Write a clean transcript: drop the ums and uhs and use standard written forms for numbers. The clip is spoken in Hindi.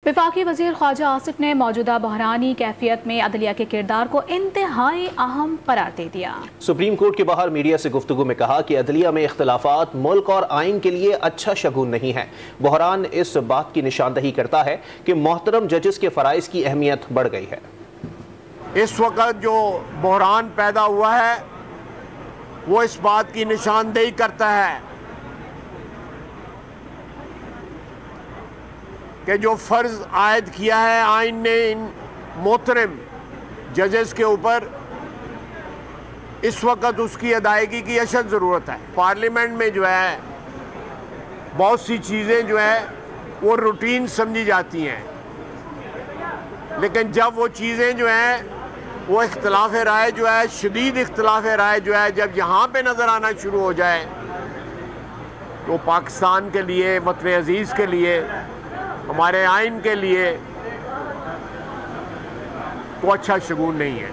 वफाकी वज़ीर ख्वाजा आसिफ ने मौजूदा बहरानी कैफियत में अदलिया के किरदार को इंतहाई अहम करार दे दिया। सुप्रीम कोर्ट के बाहर मीडिया से गुफ्तगू में कहा कि अदलिया में इख्तलाफात मुल्क और आइन के लिए अच्छा शगुन नहीं है। बहरान इस बात की निशानदही करता है कि मोहतरम जजेस के फ़राइज़ की अहमियत बढ़ गई है। इस वक्त जो बहरान पैदा हुआ है वो इस बात की निशानदेही करता है कि जो फ़र्ज़ आयद किया है आइन ने इन मोहतरम जजेस के ऊपर, इस वक्त उसकी अदायगी की अशद ज़रूरत है। पार्लियामेंट में जो है बहुत सी चीज़ें जो है वो रूटीन समझी जाती हैं, लेकिन जब वो चीज़ें जो हैं वो इख्तलाफ राय जो है, शदीद इख्तलाफ राय जो है, जब यहाँ पे नज़र आना शुरू हो जाए तो पाकिस्तान के लिए, वतन अज़ीज़ के लिए, हमारे आइन के लिए तो अच्छा शगुन नहीं है।